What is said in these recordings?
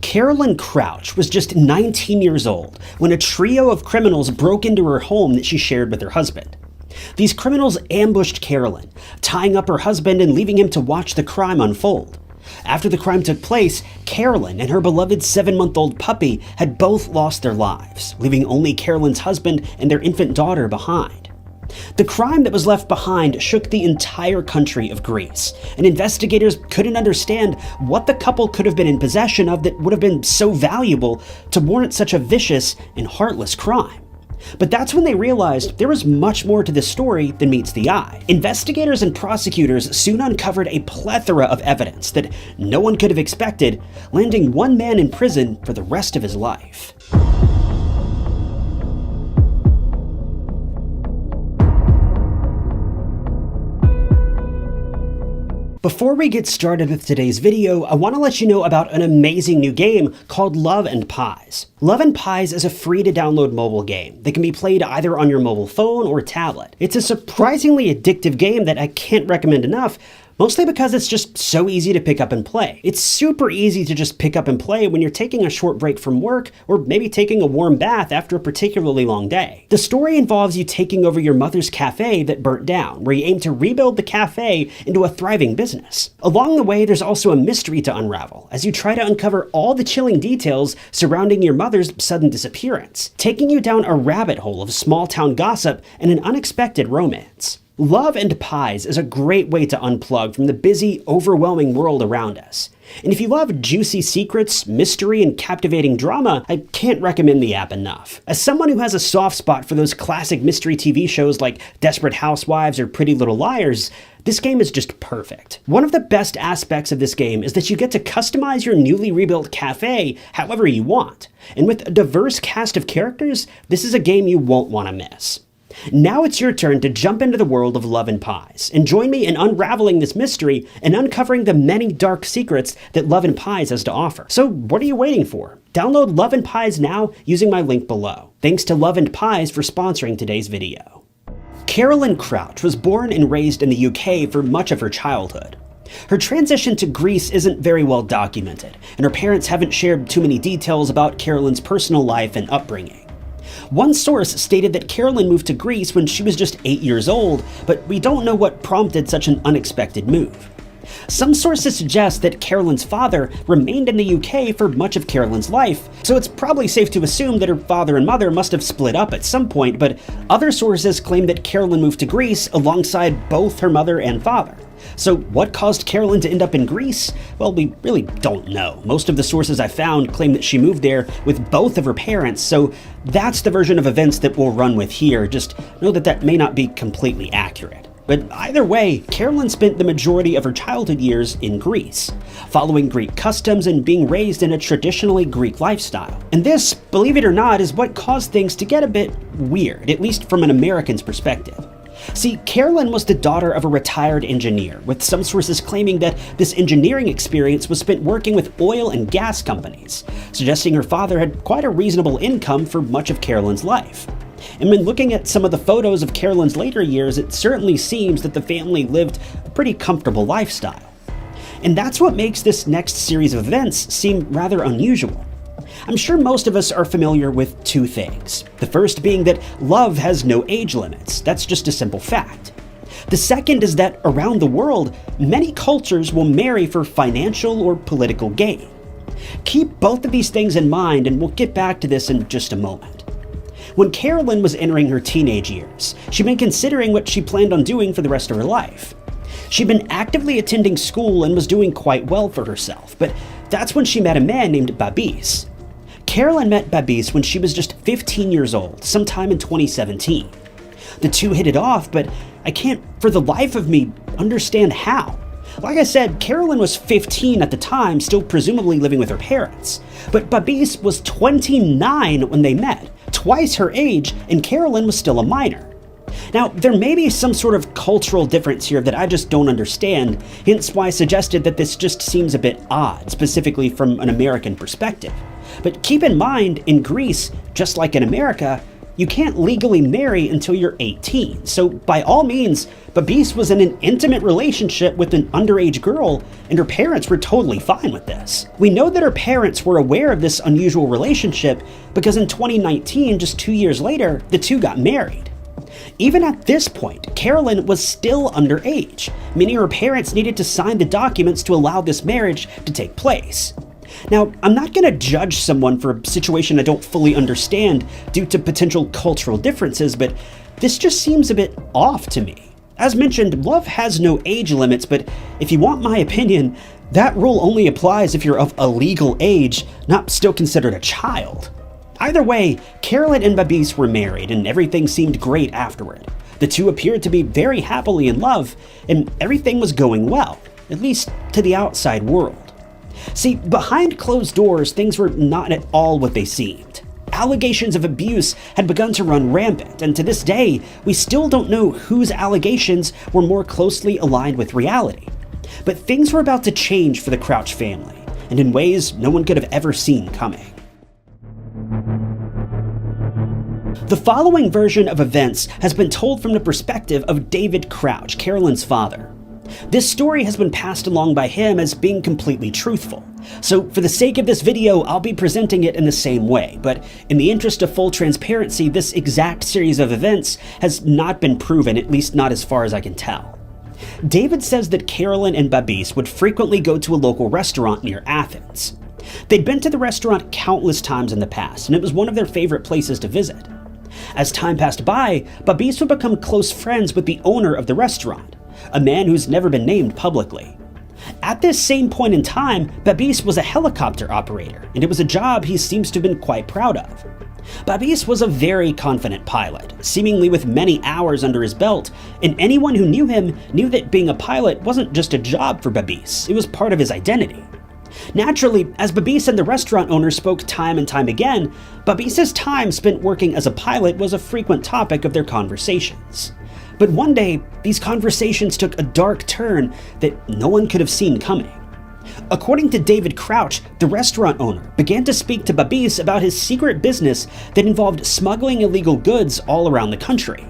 Carolyn Crouch was just 19 years old when a trio of criminals broke into her home that she shared with her husband. These criminals ambushed Carolyn, tying up her husband and leaving him to watch the crime unfold. After the crime took place, Carolyn and her beloved 7-month-old puppy had both lost their lives, leaving only Carolyn's husband and their infant daughter behind. The crime that was left behind shook the entire country of Greece, and investigators couldn't understand what the couple could have been in possession of that would have been so valuable to warrant such a vicious and heartless crime. But that's when they realized there was much more to this story than meets the eye. Investigators and prosecutors soon uncovered a plethora of evidence that no one could have expected, landing one man in prison for the rest of his life. Before we get started with today's video, I want to let you know about an amazing new game called Love and Pies. Love and Pies is a free-to-download mobile game that can be played either on your mobile phone or tablet. It's a surprisingly addictive game that I can't recommend enough, mostly because it's just so easy to pick up and play. It's super easy to just pick up and play when you're taking a short break from work or maybe taking a warm bath after a particularly long day. The story involves you taking over your mother's cafe that burnt down, where you aim to rebuild the cafe into a thriving business. Along the way, there's also a mystery to unravel as you try to uncover all the chilling details surrounding your mother's sudden disappearance, taking you down a rabbit hole of small-town gossip and an unexpected romance. Love and Pies is a great way to unplug from the busy, overwhelming world around us. And if you love juicy secrets, mystery, and captivating drama, I can't recommend the app enough. As someone who has a soft spot for those classic mystery TV shows like Desperate Housewives or Pretty Little Liars, this game is just perfect. One of the best aspects of this game is that you get to customize your newly rebuilt cafe however you want. And with a diverse cast of characters, this is a game you won't want to miss. Now it's your turn to jump into the world of Love and Pies, and join me in unraveling this mystery and uncovering the many dark secrets that Love and Pies has to offer. So what are you waiting for? Download Love and Pies now using my link below. Thanks to Love and Pies for sponsoring today's video. Carolyn Crouch was born and raised in the UK for much of her childhood. Her transition to Greece isn't very well documented, and her parents haven't shared too many details about Carolyn's personal life and upbringing. One source stated that Carolyn moved to Greece when she was just 8 years old, but we don't know what prompted such an unexpected move. Some sources suggest that Carolyn's father remained in the UK for much of Carolyn's life, so it's probably safe to assume that her father and mother must have split up at some point, but other sources claim that Carolyn moved to Greece alongside both her mother and father. So what caused Carolyn to end up in Greece? Well, we really don't know. Most of the sources I found claim that she moved there with both of her parents, so that's the version of events that we'll run with here. Just know that that may not be completely accurate. But either way, Carolyn spent the majority of her childhood years in Greece, following Greek customs and being raised in a traditionally Greek lifestyle. And this, believe it or not, is what caused things to get a bit weird, at least from an American's perspective. See, Carolyn was the daughter of a retired engineer, with some sources claiming that this engineering experience was spent working with oil and gas companies, suggesting her father had quite a reasonable income for much of Carolyn's life. And when looking at some of the photos of Carolyn's later years, it certainly seems that the family lived a pretty comfortable lifestyle. And that's what makes this next series of events seem rather unusual. I'm sure most of us are familiar with two things. The first being that love has no age limits. That's just a simple fact. The second is that around the world, many cultures will marry for financial or political gain. Keep both of these things in mind, and we'll get back to this in just a moment. When Carolyn was entering her teenage years, she'd been considering what she planned on doing for the rest of her life. She'd been actively attending school and was doing quite well for herself, but that's when she met a man named Babis. Carolyn met Babis when she was just 15 years old, sometime in 2017. The two hit it off, but I can't for the life of me understand how. Like I said, Carolyn was 15 at the time, still presumably living with her parents. But Babis was 29 when they met, twice her age, and Carolyn was still a minor. Now, there may be some sort of cultural difference here that I just don't understand, hence why I suggested that this just seems a bit odd, specifically from an American perspective. But keep in mind, in Greece, just like in America, you can't legally marry until you're 18, so by all means, Babis was in an intimate relationship with an underage girl, and her parents were totally fine with this. We know that her parents were aware of this unusual relationship because in 2019, just 2 years later, the two got married. Even at this point, Carolyn was still underage, meaning her parents needed to sign the documents to allow this marriage to take place. Now, I'm not going to judge someone for a situation I don't fully understand due to potential cultural differences, but this just seems a bit off to me. As mentioned, love has no age limits, but if you want my opinion, that rule only applies if you're of a legal age, not still considered a child. Either way, Carolyn and Babis were married, and everything seemed great afterward. The two appeared to be very happily in love, and everything was going well, at least to the outside world. See, behind closed doors, things were not at all what they seemed. Allegations of abuse had begun to run rampant, and to this day, we still don't know whose allegations were more closely aligned with reality. But things were about to change for the Crouch family, and in ways no one could have ever seen coming. The following version of events has been told from the perspective of David Crouch, Carolyn's father. This story has been passed along by him as being completely truthful. So for the sake of this video, I'll be presenting it in the same way, but in the interest of full transparency, this exact series of events has not been proven, at least not as far as I can tell. David says that Carolyn and Babis would frequently go to a local restaurant near Athens. They'd been to the restaurant countless times in the past, and it was one of their favorite places to visit. As time passed by, Babis would become close friends with the owner of the restaurant, a man who's never been named publicly. At this same point in time, Babis was a helicopter operator, and it was a job he seems to have been quite proud of. Babis was a very confident pilot, seemingly with many hours under his belt, and anyone who knew him knew that being a pilot wasn't just a job for Babis, it was part of his identity. Naturally, as Babis and the restaurant owner spoke time and time again, Babis's time spent working as a pilot was a frequent topic of their conversations. But one day, these conversations took a dark turn that no one could have seen coming. According to David Crouch, the restaurant owner began to speak to Babis about his secret business that involved smuggling illegal goods all around the country.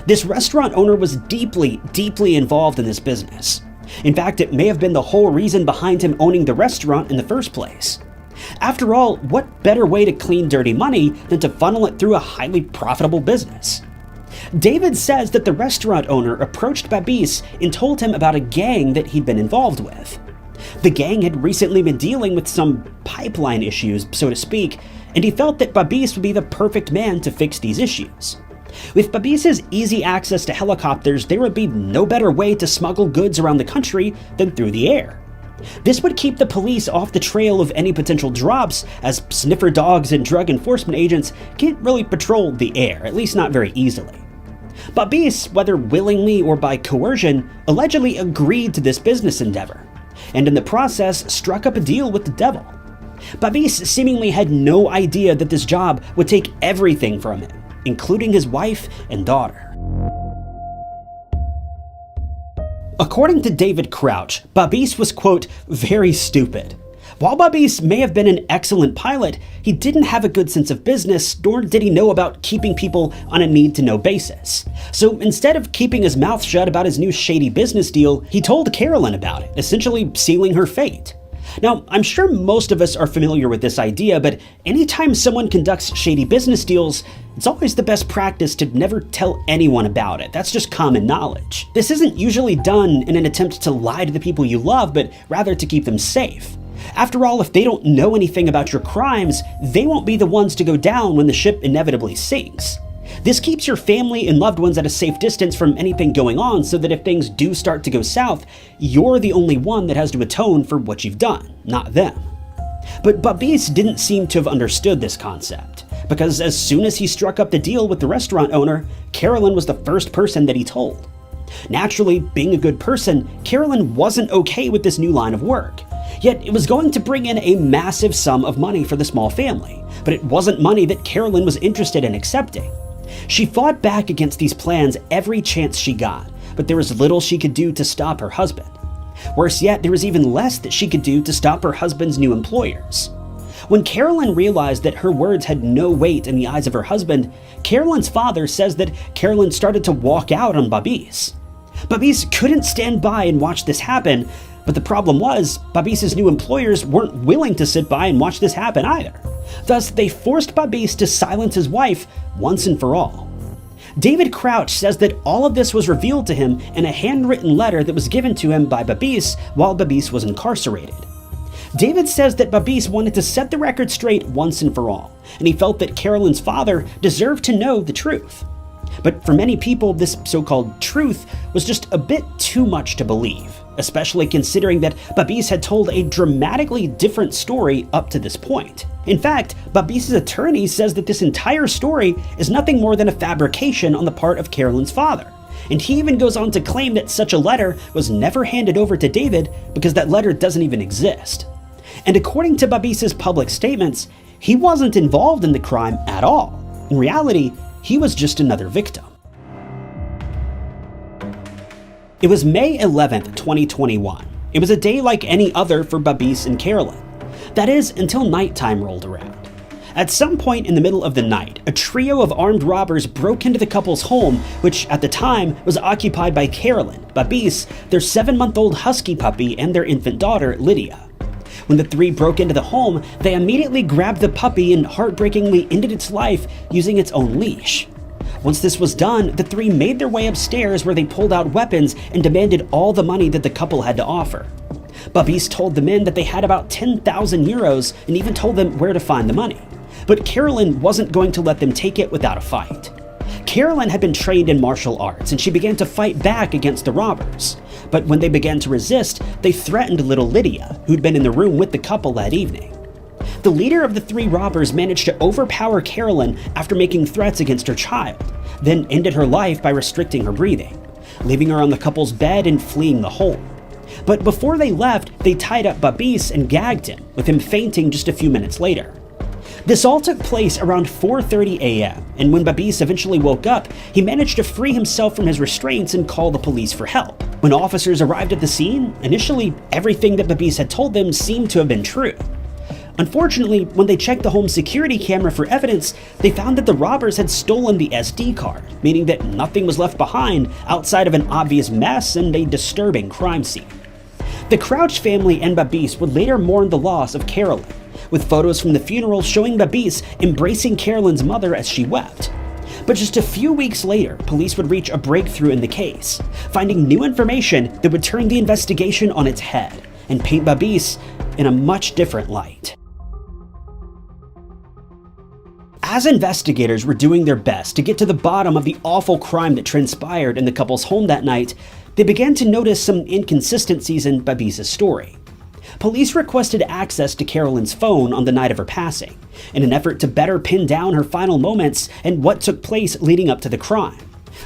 This restaurant owner was deeply involved in this business. In fact, it may have been the whole reason behind him owning the restaurant in the first place. After all, what better way to clean dirty money than to funnel it through a highly profitable business? David says that the restaurant owner approached Babis and told him about a gang that he'd been involved with. The gang had recently been dealing with some pipeline issues, so to speak, and he felt that Babis would be the perfect man to fix these issues. With Babis's easy access to helicopters, there would be no better way to smuggle goods around the country than through the air. This would keep the police off the trail of any potential drops, as sniffer dogs and drug enforcement agents can't really patrol the air, at least not very easily. Babis, whether willingly or by coercion, allegedly agreed to this business endeavor, and in the process struck up a deal with the devil. Babis seemingly had no idea that this job would take everything from him, including his wife and daughter. According to David Crouch, Babis was, quote, very stupid. While Babis may have been an excellent pilot, he didn't have a good sense of business, nor did he know about keeping people on a need-to-know basis. So instead of keeping his mouth shut about his new shady business deal, he told Carolyn about it, essentially sealing her fate. Now, I'm sure most of us are familiar with this idea, but anytime someone conducts shady business deals, it's always the best practice to never tell anyone about it. That's just common knowledge. This isn't usually done in an attempt to lie to the people you love, but rather to keep them safe. After all, if they don't know anything about your crimes, they won't be the ones to go down when the ship inevitably sinks. This keeps your family and loved ones at a safe distance from anything going on, so that if things do start to go south, you're the only one that has to atone for what you've done, not them. But Babis didn't seem to have understood this concept, because as soon as he struck up the deal with the restaurant owner, Carolyn was the first person that he told. Naturally, being a good person, Carolyn wasn't okay with this new line of work. Yet it was going to bring in a massive sum of money for the small family, but it wasn't money that Carolyn was interested in accepting. She fought back against these plans every chance she got, but there was little she could do to stop her husband. Worse yet, there was even less that she could do to stop her husband's new employers. When Carolyn realized that her words had no weight in the eyes of her husband, Carolyn's father says that Carolyn started to walk out on Babis. Babis couldn't stand by and watch this happen, but the problem was, Babis's new employers weren't willing to sit by and watch this happen either. Thus, they forced Babis to silence his wife once and for all. David Crouch says that all of this was revealed to him in a handwritten letter that was given to him by Babis while Babis was incarcerated. David says that Babis wanted to set the record straight once and for all, and he felt that Carolyn's father deserved to know the truth. But for many people, this so-called truth was just a bit too much to believe, especially considering that Babis had told a dramatically different story up to this point. In fact, Babis' attorney says that this entire story is nothing more than a fabrication on the part of Carolyn's father. And he even goes on to claim that such a letter was never handed over to David because that letter doesn't even exist. And according to Babis' public statements, he wasn't involved in the crime at all. In reality, he was just another victim. It was May 11th, 2021. It was a day like any other for Babis and Carolyn. That is, until nighttime rolled around. At some point in the middle of the night, a trio of armed robbers broke into the couple's home, which at the time was occupied by Carolyn, Babis, their 7-month-old husky puppy, and their infant daughter, Lydia. When the three broke into the home, they immediately grabbed the puppy and heartbreakingly ended its life using its own leash. Once this was done, the three made their way upstairs where they pulled out weapons and demanded all the money that the couple had to offer. Babis told the men that they had about 10,000 euros and even told them where to find the money. But Carolyn wasn't going to let them take it without a fight. Carolyn had been trained in martial arts and she began to fight back against the robbers. But when they began to resist, they threatened little Lydia, who'd been in the room with the couple that evening. The leader of the three robbers managed to overpower Carolyn after making threats against her child, then ended her life by restricting her breathing, leaving her on the couple's bed and fleeing the home. But before they left, they tied up Babis and gagged him, with him fainting just a few minutes later. This all took place around 4:30 a.m., and when Babis eventually woke up, he managed to free himself from his restraints and call the police for help. When officers arrived at the scene, initially everything that Babis had told them seemed to have been true. Unfortunately, when they checked the home security camera for evidence, they found that the robbers had stolen the SD card, meaning that nothing was left behind outside of an obvious mess and a disturbing crime scene. The Crouch family and Babis would later mourn the loss of Carolyn, with photos from the funeral showing Babis embracing Carolyn's mother as she wept. But just a few weeks later, police would reach a breakthrough in the case, finding new information that would turn the investigation on its head and paint Babis in a much different light. As investigators were doing their best to get to the bottom of the awful crime that transpired in the couple's home that night, they began to notice some inconsistencies in Babis' story. Police requested access to Carolyn's phone on the night of her passing, in an effort to better pin down her final moments and what took place leading up to the crime,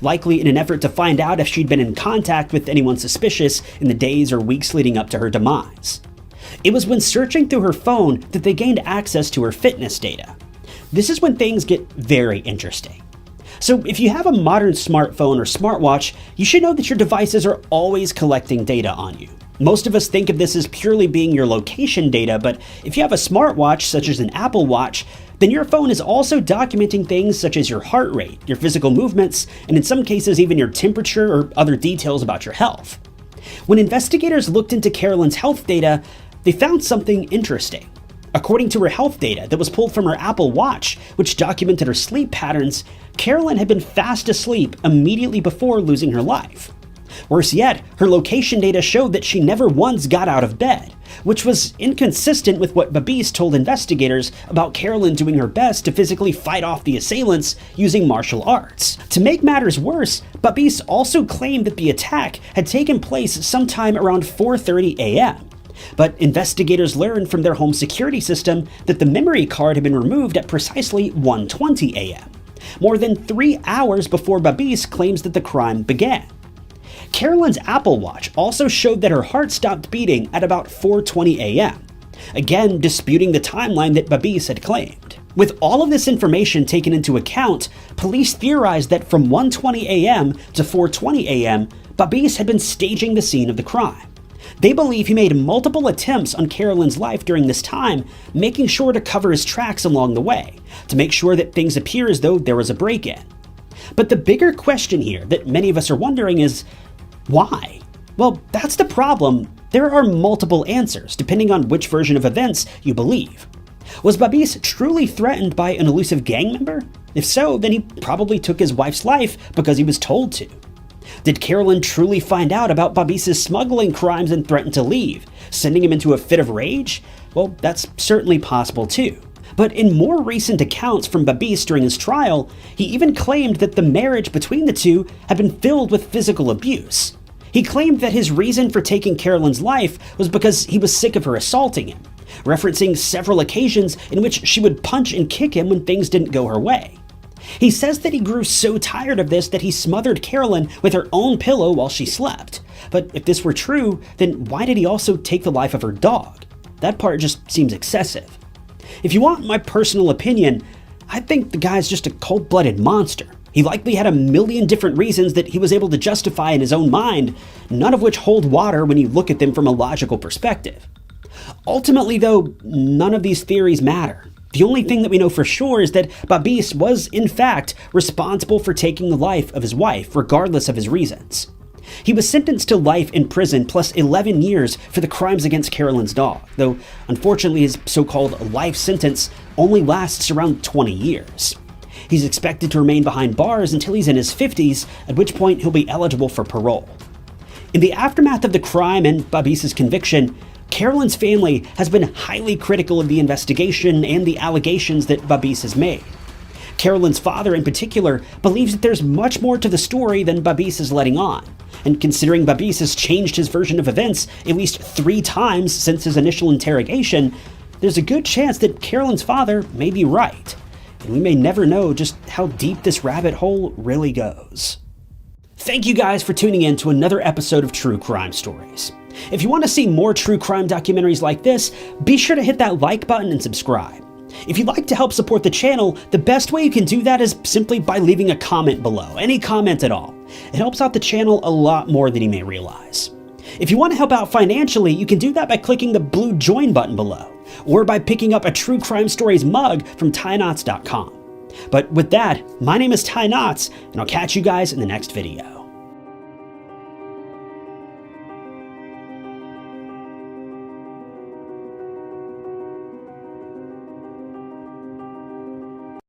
likely in an effort to find out if she'd been in contact with anyone suspicious in the days or weeks leading up to her demise. It was when searching through her phone that they gained access to her fitness data. This is when things get very interesting. So if you have a modern smartphone or smartwatch, you should know that your devices are always collecting data on you. Most of us think of this as purely being your location data, but if you have a smartwatch such as an Apple Watch, then your phone is also documenting things such as your heart rate, your physical movements, and in some cases even your temperature or other details about your health. When investigators looked into Carolyn's health data, they found something interesting. According to her health data that was pulled from her Apple Watch, which documented her sleep patterns, Carolyn had been fast asleep immediately before losing her life. Worse yet, her location data showed that she never once got out of bed, which was inconsistent with what Babis told investigators about Carolyn doing her best to physically fight off the assailants using martial arts. To make matters worse, Babis also claimed that the attack had taken place sometime around 4:30 a.m. But investigators learned from their home security system that the memory card had been removed at precisely 1:20 a.m., more than 3 hours before Babis claims that the crime began. Carolyn's Apple Watch also showed that her heart stopped beating at about 4:20 a.m., again disputing the timeline that Babis had claimed. With all of this information taken into account, police theorized that from 1:20 a.m. to 4:20 a.m., Babis had been staging the scene of the crime, They believe he made multiple attempts on Carolyn's life during this time, making sure to cover his tracks along the way, to make sure that things appear as though there was a break-in. But the bigger question here that many of us are wondering is, why? Well, that's the problem. There are multiple answers, depending on which version of events you believe. Was Babis truly threatened by an elusive gang member? If so, then he probably took his wife's life because he was told to. Did Carolyn truly find out about Babis's smuggling crimes and threaten to leave, sending him into a fit of rage? Well, that's certainly possible too. But in more recent accounts from Babis during his trial, he even claimed that the marriage between the two had been filled with physical abuse. He claimed that his reason for taking Carolyn's life was because he was sick of her assaulting him, referencing several occasions in which she would punch and kick him when things didn't go her way. He says that he grew so tired of this that he smothered Carolyn with her own pillow while she slept. But if this were true, then why did he also take the life of her dog? That part just seems excessive. If you want my personal opinion, I think the guy's just a cold-blooded monster. He likely had a million different reasons that he was able to justify in his own mind, none of which hold water when you look at them from a logical perspective. Ultimately, though, none of these theories matter. The only thing that we know for sure is that Babis was, in fact, responsible for taking the life of his wife, regardless of his reasons. He was sentenced to life in prison plus 11 years for the crimes against Carolyn's dog, though unfortunately his so-called life sentence only lasts around 20 years. He's expected to remain behind bars until he's in his 50s, at which point he'll be eligible for parole. In the aftermath of the crime and Babis's conviction, Carolyn's family has been highly critical of the investigation and the allegations that Babis has made. Carolyn's father, in particular, believes that there's much more to the story than Babis is letting on, and considering Babis has changed his version of events at least 3 times since his initial interrogation, there's a good chance that Carolyn's father may be right, and we may never know just how deep this rabbit hole really goes. Thank you guys for tuning in to another episode of True Crime Stories. If you want to see more true crime documentaries like this, be sure to hit that like button and subscribe. If you'd like to help support the channel, the best way you can do that is simply by leaving a comment below, any comment at all. It helps out the channel a lot more than you may realize. If you want to help out financially, you can do that by clicking the blue join button below, or by picking up a True Crime Stories mug from TyKnots.com. But with that, my name is Ty Knots, and I'll catch you guys in the next video.